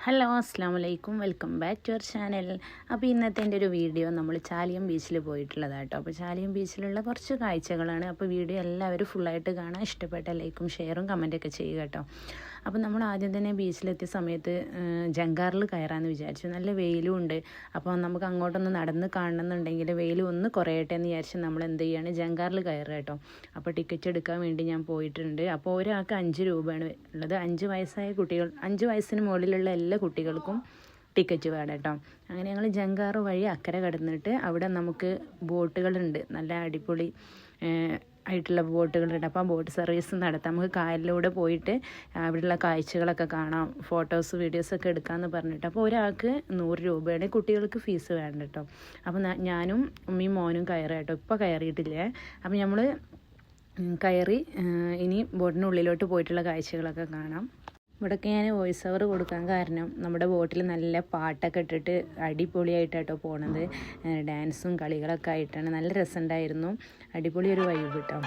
Hello അസ്സാമലൈക്കും, welcome back to our channel. അപ്പോൾ ഇന്നത്തെ എൻ്റെ ഒരു വീഡിയോ നമ്മൾ ചാലിയം ബീച്ചിൽ പോയിട്ടുള്ളതാണ് കേട്ടോ. അപ്പോൾ ചാലിയം ബീച്ചിലുള്ള കുറച്ച് കാഴ്ചകളാണ്. അപ്പോൾ വീഡിയോ എല്ലാവരും ഫുള്ളായിട്ട് കാണാൻ, ഇഷ്ടപ്പെട്ട ലൈക്കും ഷെയറും കമൻറ്റൊക്കെ ചെയ്യുക കേട്ടോ. അപ്പോൾ നമ്മൾ ആദ്യം തന്നെ ബീച്ചിലെത്തിയ സമയത്ത് ജങ്കാറിൽ കയറാമെന്ന് വിചാരിച്ചു. നല്ല വെയിലും ഉണ്ട്. അപ്പോൾ നമുക്ക് അങ്ങോട്ടൊന്ന് നടന്ന് കാണണമെന്നുണ്ടെങ്കിൽ വെയിൽ ഒന്ന് കുറയട്ടെ എന്ന് വിചാരിച്ച് നമ്മൾ എന്ത് ചെയ്യുകയാണ്, ജങ്കാറിൽ കയറുക കേട്ടോ. അപ്പോൾ ടിക്കറ്റ് എടുക്കാൻ വേണ്ടി ഞാൻ പോയിട്ടുണ്ട്. അപ്പോൾ ഒരാൾക്ക് 5 രൂപയാണ് ഉള്ളത്. 5 വയസ്സായ കുട്ടികൾ, 5 വയസ്സിന് മുകളിലുള്ള എല്ലാ കുട്ടികൾക്കും ടിക്കറ്റ് വേണം കേട്ടോ. അങ്ങനെ ഞങ്ങൾ ജങ്കാറ് വഴി അക്കരെ കടന്നിട്ട് അവിടെ നമുക്ക് ബോട്ടുകളുണ്ട്, നല്ല അടിപൊളി ആയിട്ടുള്ള ബോട്ടുകളുണ്ട്. അപ്പോൾ ആ ബോട്ട് സർവീസ് നടത്താം. നമുക്ക് കായലിലൂടെ പോയിട്ട് അവിടെയുള്ള കാഴ്ചകളൊക്കെ കാണാം, ഫോട്ടോസ് വീഡിയോസൊക്കെ എടുക്കാമെന്ന് പറഞ്ഞിട്ട്. അപ്പോൾ ഒരാൾക്ക് 100 രൂപയാണ്, കുട്ടികൾക്ക് ഫീസ് വേണ്ട കേട്ടോ. അപ്പോൾ ഞാനും ഉമ്മയും മോനും കയറി കേട്ടോ. ഇപ്പോൾ കയറിയിട്ടില്ലേ. അപ്പോൾ നമ്മൾ കയറി ഇനി ബോട്ടിനുള്ളിലോട്ട് പോയിട്ടുള്ള കാഴ്ചകളൊക്കെ കാണാം. ഇവിടെയൊക്കെ ഞാൻ വോയിസ് ഓവർ കൊടുക്കാൻ കാരണം നമ്മുടെ ബോട്ടിൽ നല്ല പാട്ടൊക്കെ ഇട്ടിട്ട് അടിപൊളിയായിട്ടാട്ടോ പോണത്. ഡാൻസും കളികളൊക്കെ ആയിട്ടാണ്. നല്ല രസമുണ്ടായിരുന്നു. അടിപൊളി ഒരു വൈബ് കേട്ടോ.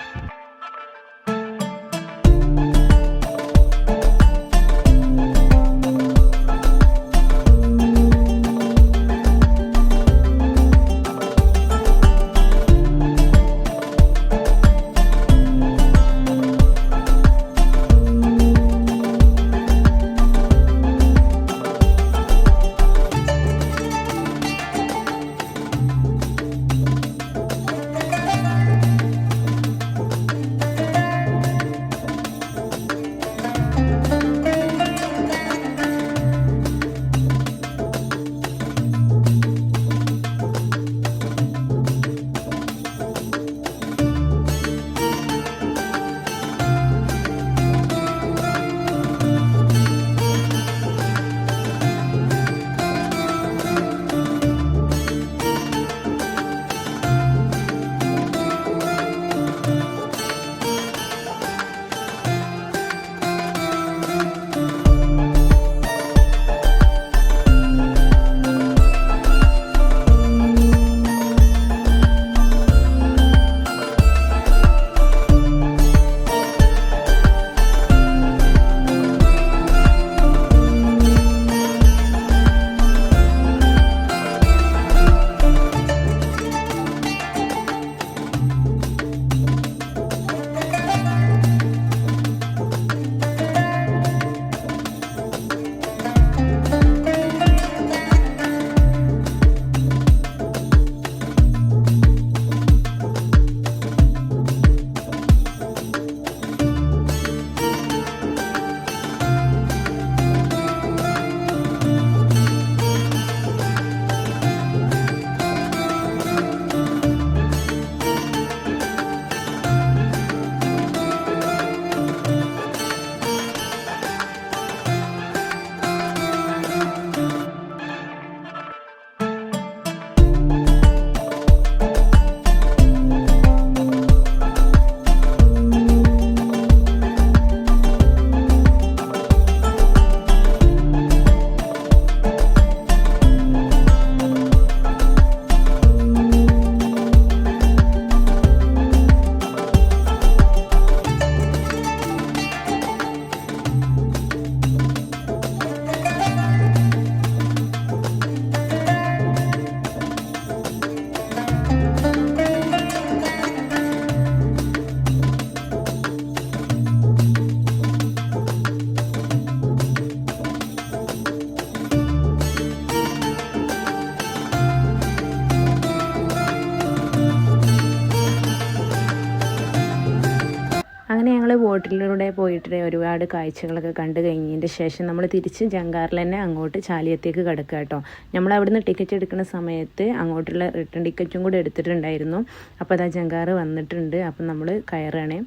അങ്ങനെ ഞങ്ങൾ ബോട്ടിലൂടെ പോയിട്ട് ഒരുപാട് കാഴ്ചകളൊക്കെ കണ്ടു കഴിഞ്ഞതിൻ്റെ ശേഷം നമ്മൾ തിരിച്ച് ജങ്കാറിൽ തന്നെ അങ്ങോട്ട് ചാലിയത്തേക്ക് കിടക്കുക കേട്ടോ. നമ്മൾ അവിടുന്ന് ടിക്കറ്റ് എടുക്കുന്ന സമയത്ത് അങ്ങോട്ടുള്ള റിട്ടേൺ ടിക്കറ്റും കൂടെ എടുത്തിട്ടുണ്ടായിരുന്നു. അപ്പോൾ അതാ ജങ്കാറ് വന്നിട്ടുണ്ട്. അപ്പം നമ്മൾ കയറാണ്.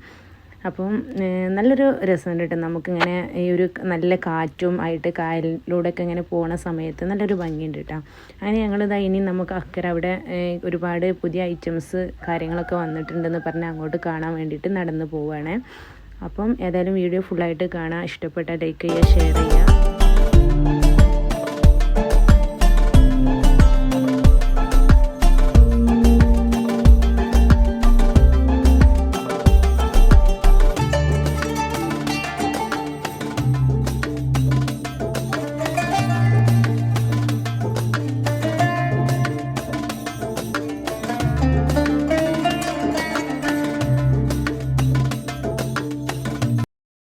അപ്പം നല്ലൊരു രസമുണ്ട് കേട്ടോ. നമുക്കിങ്ങനെ ഈ ഒരു നല്ല കാറ്റും ആയിട്ട് കായലിലൂടെയൊക്കെ ഇങ്ങനെ പോണ സമയത്ത് നല്ലൊരു ഭംഗിയുണ്ട് കേട്ടോ. അങ്ങനെ ഞങ്ങളിതാ ഇനി നമുക്ക് അക്കരെ അവിടെ ഒരുപാട് പുതിയ ഐറ്റംസ് കാര്യങ്ങളൊക്കെ വന്നിട്ടുണ്ടെന്ന് പറഞ്ഞ് അങ്ങോട്ട് കാണാൻ വേണ്ടിയിട്ട് നടന്ന് പോവുകയാണ്. അപ്പം ഏതായാലും വീഡിയോ ഫുള്ളായിട്ട് കാണാൻ, ഇഷ്ടപ്പെട്ടാൽ ലൈക്ക് ചെയ്യുക, ഷെയർ ചെയ്യുക.